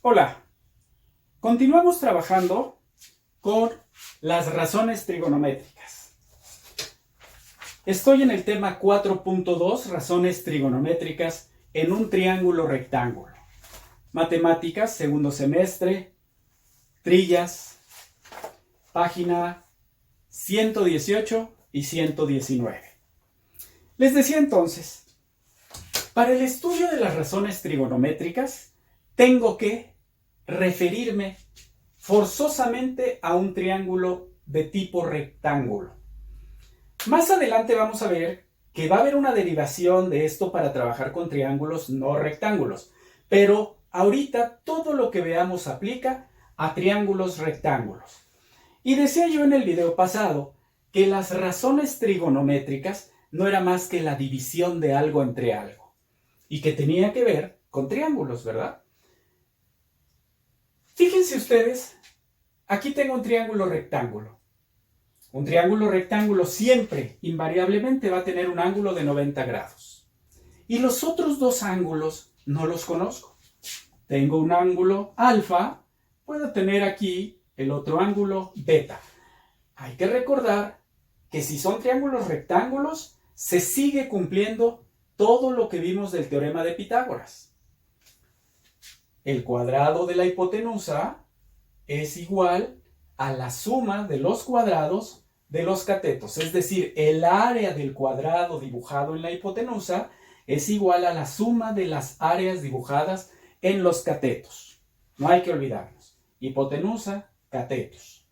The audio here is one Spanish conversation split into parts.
Hola, continuamos trabajando con las razones trigonométricas. Estoy en el tema 4.2, razones trigonométricas en un triángulo rectángulo. Matemáticas, segundo semestre, trillas, página 118 y 119. Les decía entonces, para el estudio de las razones trigonométricas, tengo que referirme forzosamente a un triángulo de tipo rectángulo. Más adelante vamos a ver que va a haber una derivación de esto para trabajar con triángulos no rectángulos, pero ahorita todo lo que veamos aplica a triángulos rectángulos. Y decía yo en el video pasado que las razones trigonométricas no era más que la división de algo entre algo y que tenía que ver con triángulos, ¿verdad? Fíjense ustedes, aquí tengo un triángulo rectángulo. Un triángulo rectángulo siempre, invariablemente, va a tener un ángulo de 90 grados. Y los otros dos ángulos no los conozco. Tengo un ángulo alfa, puedo tener aquí el otro ángulo beta. Hay que recordar que si son triángulos rectángulos, se sigue cumpliendo todo lo que vimos del teorema de Pitágoras. El cuadrado de la hipotenusa es igual a la suma de los cuadrados de los catetos. Es decir, el área del cuadrado dibujado en la hipotenusa es igual a la suma de las áreas dibujadas en los catetos. No hay que olvidarnos. Hipotenusa, catetos.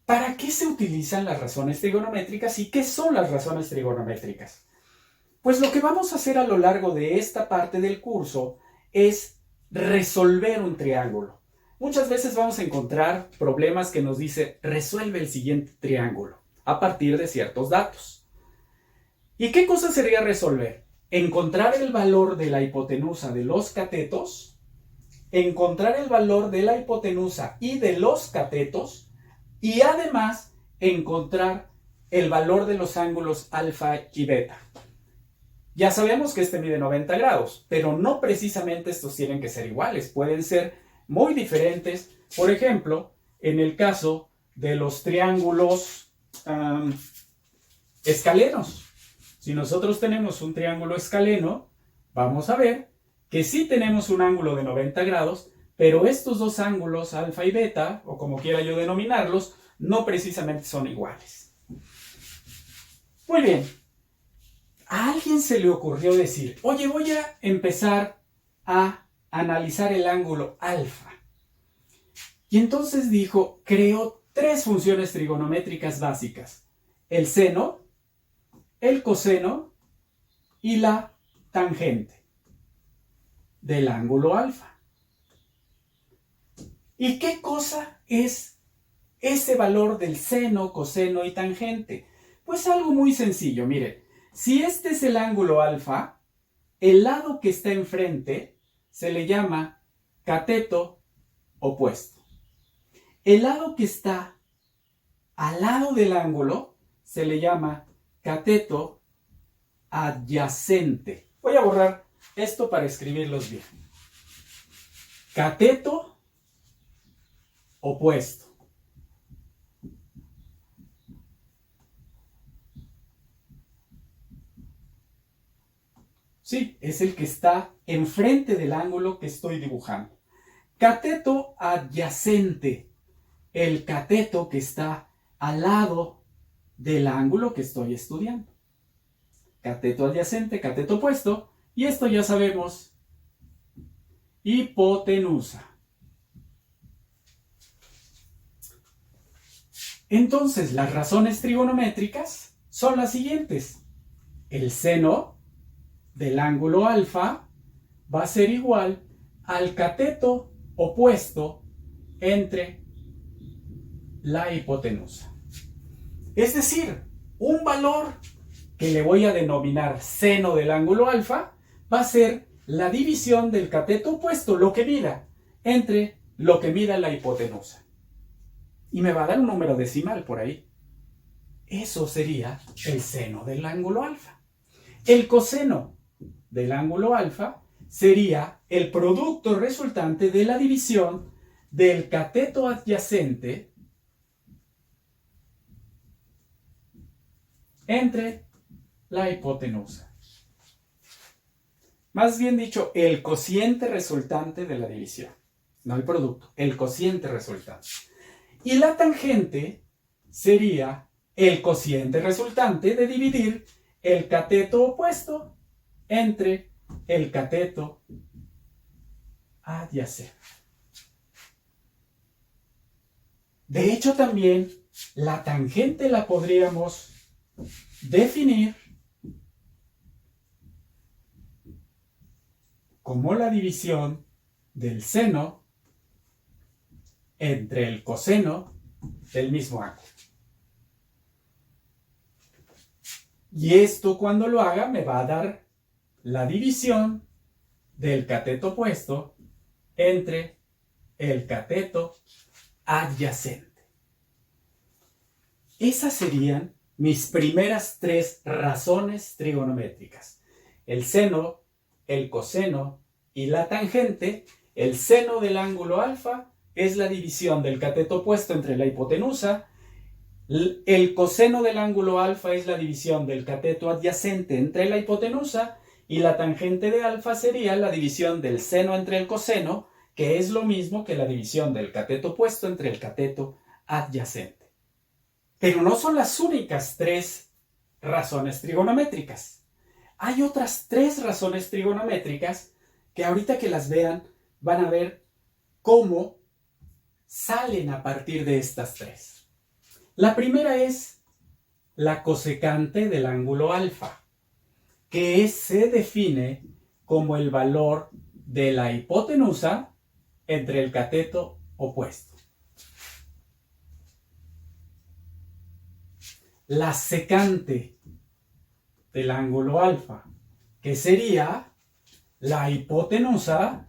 ¿Para qué se utilizan las razones trigonométricas y qué son las razones trigonométricas? Pues lo que vamos a hacer a lo largo de esta parte del curso es resolver un triángulo. Muchas veces vamos a encontrar problemas que nos dice resuelve el siguiente triángulo a partir de ciertos datos. ¿Y qué cosa sería resolver? Encontrar el valor de la hipotenusa de los catetos, encontrar el valor de la hipotenusa y de los catetos y además encontrar el valor de los ángulos alfa y beta. Ya sabemos que este mide 90 grados, pero no precisamente estos tienen que ser iguales, pueden ser muy diferentes. Por ejemplo, en el caso de los triángulos escalenos. Si nosotros tenemos un triángulo escaleno, vamos a ver que sí tenemos un ángulo de 90 grados, pero estos dos ángulos, alfa y beta, o como quiera yo denominarlos, no precisamente son iguales. Muy bien. A alguien se le ocurrió decir, oye, voy a empezar a analizar el ángulo alfa. Y entonces dijo, creó tres funciones trigonométricas básicas. El seno, el coseno y la tangente del ángulo alfa. ¿Y qué cosa es ese valor del seno, coseno y tangente? Pues algo muy sencillo, miren. Si este es el ángulo alfa, el lado que está enfrente se le llama cateto opuesto. El lado que está al lado del ángulo se le llama cateto adyacente. Voy a borrar esto para escribirlos bien. Cateto opuesto. Sí, es el que está enfrente del ángulo que estoy dibujando. Cateto adyacente. El cateto que está al lado del ángulo que estoy estudiando. Cateto adyacente, cateto opuesto. Y esto ya sabemos. Hipotenusa. Entonces, las razones trigonométricas son las siguientes. El seno del ángulo alfa va a ser igual al cateto opuesto entre la hipotenusa. Es decir, un valor que le voy a denominar seno del ángulo alfa va a ser la división del cateto opuesto, lo que mida, entre lo que mida la hipotenusa. Y me va a dar un número decimal por ahí. Eso sería el seno del ángulo alfa. El coseno del ángulo alfa sería el producto resultante de la división del cateto adyacente entre la hipotenusa. Más bien dicho, el cociente resultante de la división. No el producto, el cociente resultante. Y la tangente sería el cociente resultante de dividir el cateto opuesto entre el cateto adyacente. De hecho, también la tangente la podríamos definir como la división del seno entre el coseno del mismo ángulo. Y esto, cuando lo haga, me va a dar la división del cateto opuesto entre el cateto adyacente. Esas serían mis primeras tres razones trigonométricas: el seno, el coseno y la tangente. El seno del ángulo alfa es la división del cateto opuesto entre la hipotenusa. El coseno del ángulo alfa es la división del cateto adyacente entre la hipotenusa, y la tangente de alfa sería la división del seno entre el coseno, que es lo mismo que la división del cateto opuesto entre el cateto adyacente. Pero no son las únicas tres razones trigonométricas. Hay otras tres razones trigonométricas que ahorita que las vean van a ver cómo salen a partir de estas tres. La primera es la cosecante del ángulo alfa, que se define como el valor de la hipotenusa entre el cateto opuesto. La secante del ángulo alfa, que sería la hipotenusa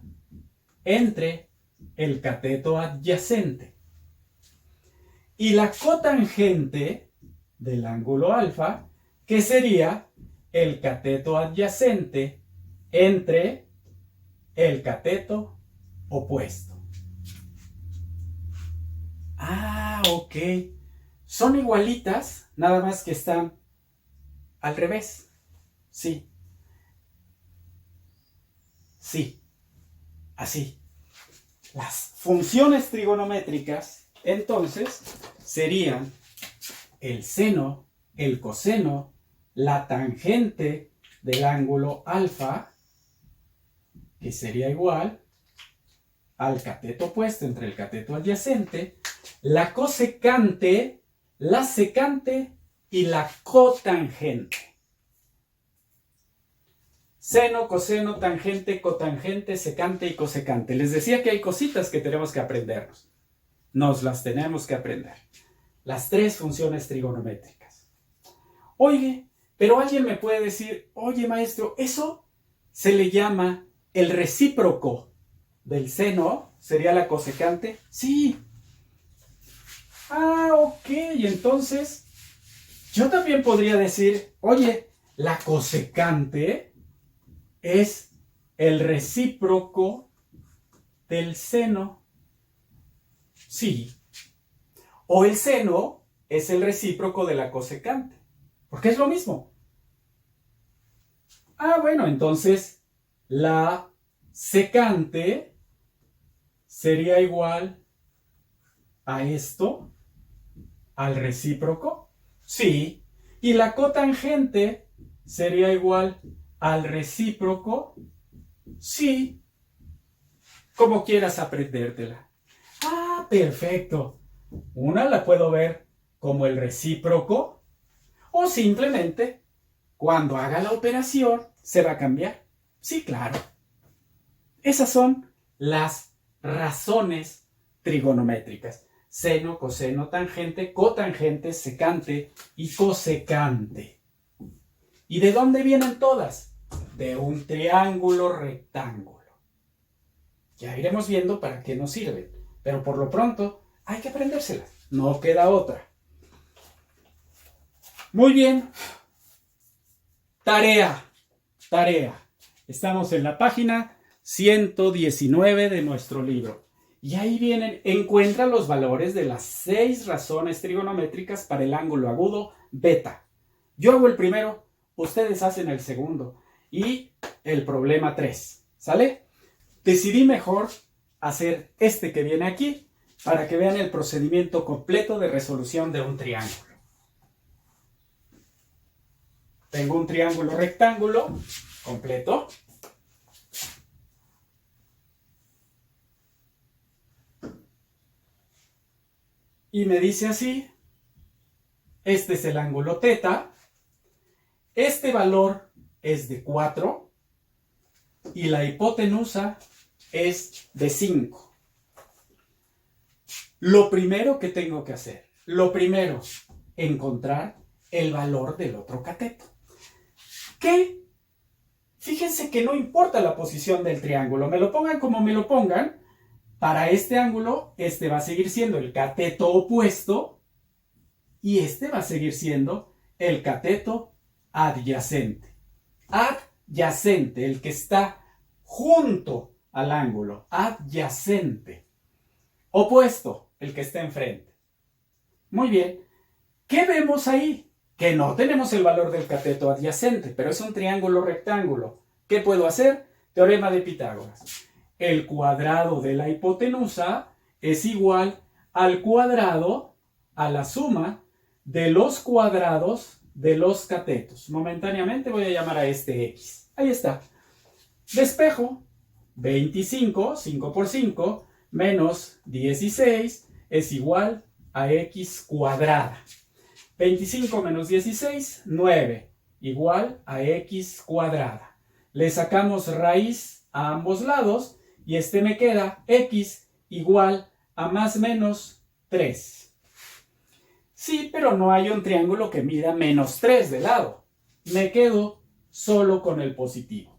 entre el cateto adyacente. Y la cotangente del ángulo alfa, que sería el cateto adyacente entre el cateto opuesto. Ah, ok. Son igualitas, nada más que están al revés. Sí. Sí. Así. Las funciones trigonométricas, entonces, serían el seno, el coseno, la tangente del ángulo alfa, que sería igual al cateto opuesto entre el cateto adyacente, la cosecante, la secante y la cotangente. Seno, coseno, tangente, cotangente, secante y cosecante. Les decía que hay cositas que tenemos que aprendernos. Nos las tenemos que aprender. Las tres funciones trigonométricas. Oye, pero alguien me puede decir, oye maestro, eso se le llama el recíproco del seno, ¿sería la cosecante? Sí. Ah, ok, entonces yo también podría decir, oye, la cosecante es el recíproco del seno. Sí. O el seno es el recíproco de la cosecante, porque es lo mismo. Ah, bueno, entonces la secante sería igual a esto, al recíproco. Sí. Y la cotangente sería igual al recíproco. Sí. Como quieras aprendértela. Ah, perfecto. Una la puedo ver como el recíproco, o simplemente cuando haga la operación se va a cambiar. Sí, claro. Esas son las razones trigonométricas: seno, coseno, tangente, cotangente, secante y cosecante. ¿Y de dónde vienen todas? De un triángulo rectángulo. Ya iremos viendo para qué nos sirven, pero por lo pronto hay que aprendérselas, no queda otra. Muy bien. Tarea. Estamos en la página 119 de nuestro libro. Y ahí vienen, encuentra los valores de las 6 razones trigonométricas para el ángulo agudo beta. Yo hago el primero, ustedes hacen el segundo y el problema 3. ¿Sale? Decidí mejor hacer este que viene aquí para que vean el procedimiento completo de resolución de un triángulo. Tengo un triángulo rectángulo completo. Y me dice así, este es el ángulo teta, este valor es de 4 y la hipotenusa es de 5. Lo primero que tengo que hacer, encontrar el valor del otro cateto. ¿Qué? Fíjense que no importa la posición del triángulo, me lo pongan como me lo pongan, para este ángulo, este va a seguir siendo el cateto opuesto y este va a seguir siendo el cateto adyacente. Adyacente, el que está junto al ángulo, adyacente. Opuesto, el que está enfrente. Muy bien, ¿qué vemos ahí? Que no tenemos el valor del cateto adyacente, pero es un triángulo rectángulo. ¿Qué puedo hacer? Teorema de Pitágoras. El cuadrado de la hipotenusa es igual al cuadrado, a la suma de los cuadrados de los catetos. Momentáneamente voy a llamar a este X. Ahí está. Despejo. 25, 5 por 5, menos 16 es igual a X cuadrada. 25 menos 16, 9, igual a X cuadrada. Le sacamos raíz a ambos lados y este me queda X igual a más menos 3. Sí, pero no hay un triángulo que mida menos 3 de lado. Me quedo solo con el positivo.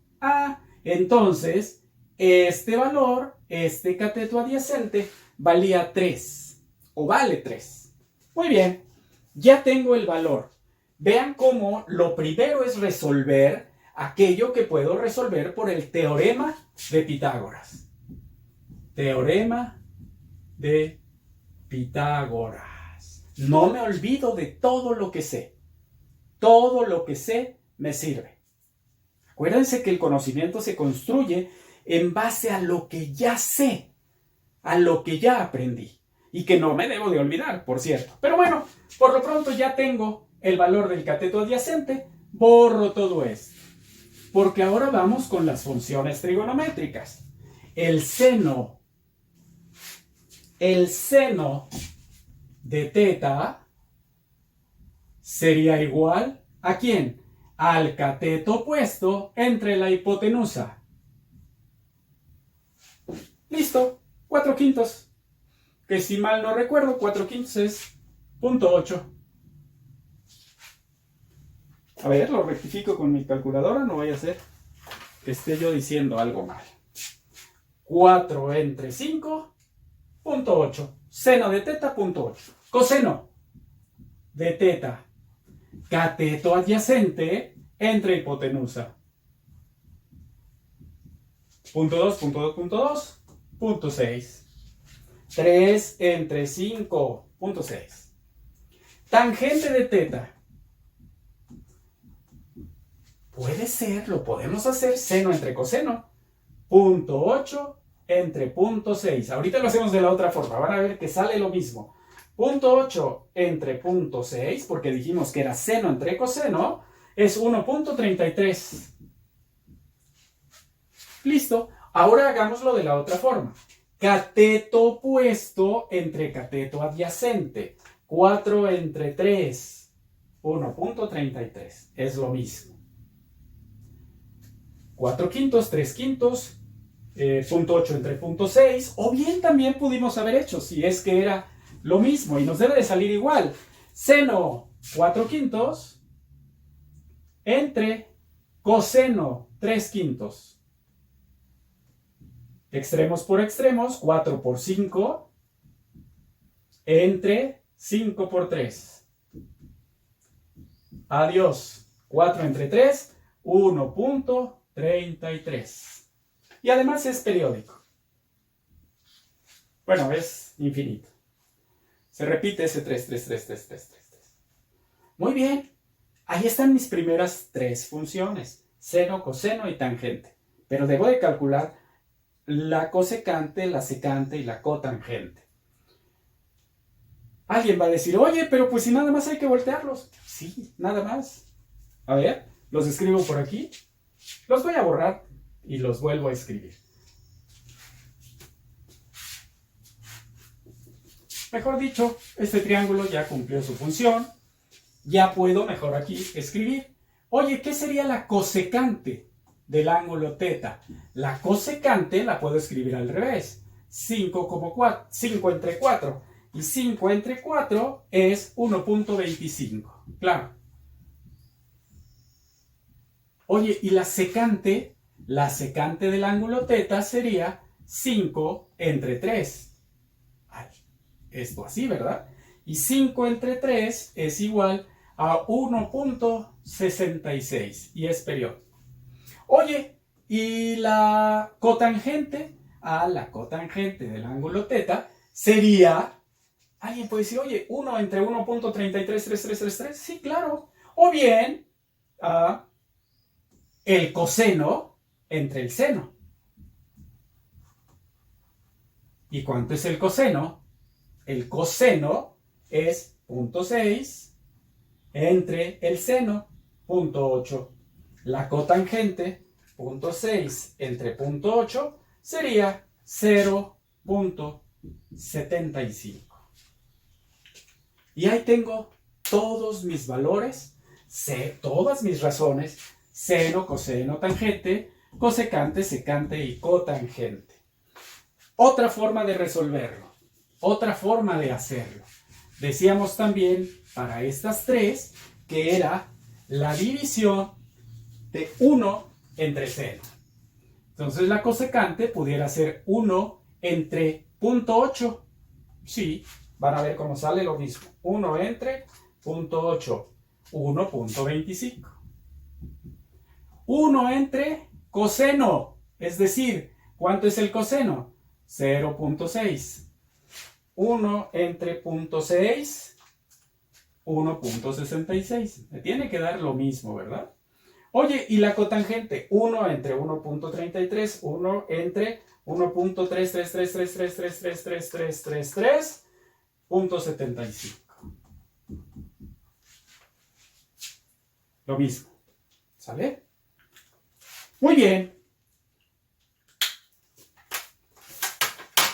Entonces, este valor, este cateto adyacente, valía 3. O vale 3. Muy bien, ya tengo el valor. Vean cómo lo primero es resolver aquello que puedo resolver por el teorema de Pitágoras. Teorema de Pitágoras. No me olvido de todo lo que sé. Todo lo que sé me sirve. Acuérdense que el conocimiento se construye en base a lo que ya sé, a lo que ya aprendí. Y que no me debo de olvidar, por cierto. Pero bueno, por lo pronto ya tengo el valor del cateto adyacente. Borro todo esto. Porque ahora vamos con las funciones trigonométricas. El seno de teta sería igual ¿a quién? Al cateto opuesto entre la hipotenusa. Listo, 4/5. Que si mal no recuerdo, 4/5 es 0.8. A ver, lo rectifico con mi calculadora, no vaya a ser que esté yo diciendo algo mal. 4 entre 5, 0.8. Seno de teta, 0.8. Coseno de teta, cateto adyacente entre hipotenusa. 0.2, 0.2, 0.2, 0.6. 3 entre 5, 0.6. Tangente de teta. Puede ser, lo podemos hacer, seno entre coseno. 0.8 entre 0.6. Ahorita lo hacemos de la otra forma. Van a ver que sale lo mismo. 0.8 entre 0.6, porque dijimos que era seno entre coseno, es 1.33. Listo. Ahora hagámoslo de la otra forma. Cateto opuesto entre cateto adyacente. 4 entre 3. 1.33. Es lo mismo. 4/5, 3/5, 0.8 entre 0.6. O bien también pudimos haber hecho, si es que era lo mismo y nos debe de salir igual. Seno 4/5 entre coseno 3/5. Extremos por extremos, 4 por 5 entre 5 por 3. Adiós. 4 entre 3, 1.33. 33. Y además es periódico. Bueno, es infinito. Se repite ese 3, 3, 3, 3, 3, 3, 3. Muy bien. Ahí están mis primeras 3 funciones. Seno, coseno y tangente. Pero debo de calcular la cosecante, la secante y la cotangente. Alguien va a decir, oye, pero pues si nada más hay que voltearlos. Sí, nada más. A ver, los escribo por aquí. Los voy a borrar y los vuelvo a escribir. Mejor dicho, este triángulo ya cumplió su función. Ya puedo mejor aquí escribir. Oye, ¿qué sería la cosecante del ángulo θ? La cosecante la puedo escribir al revés. 5 entre 4. Y 5 entre 4 es 1.25. Claro. Oye, y la secante del ángulo θ sería 5 entre 3. Ay, esto así, ¿verdad? Y 5 entre 3 es igual a 1.66 y es periódico. Oye, ¿y la cotangente? La cotangente del ángulo θ sería... Alguien puede decir, oye, 1 entre 1.333333. Sí, claro. O bien, el coseno entre el seno. ¿Y cuánto es el coseno? El coseno es 0.6 entre el seno, 0.8. La cotangente, 0.6 entre 0.8, sería 0.75. Y ahí tengo todos mis valores, todas mis razones, seno, coseno, tangente, cosecante, secante y cotangente. Otra forma de resolverlo, otra forma de hacerlo. Decíamos también para estas 3 que era la división de 1 entre seno. Entonces la cosecante pudiera ser 1 entre 0.8. Sí, van a ver cómo sale lo mismo. 1 entre 0.8, 1.25. 1 entre coseno, es decir, ¿cuánto es el coseno? 0.6. 1 entre 0.6, 1.66. Me tiene que dar lo mismo, ¿verdad? Oye, ¿y la cotangente? 1 entre 1.33, 1 entre 1.3333333333.75. Lo mismo. ¿Sale? Muy bien.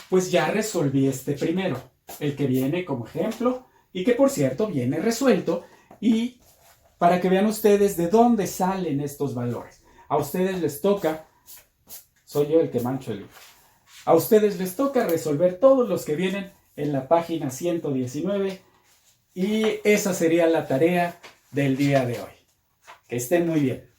Pues ya resolví este primero, el que viene como ejemplo y que por cierto viene resuelto, y para que vean ustedes de dónde salen estos valores. A ustedes les toca, soy yo el que mancho el libro, a ustedes les toca resolver todos los que vienen en la página 119 y esa sería la tarea del día de hoy. Que estén muy bien.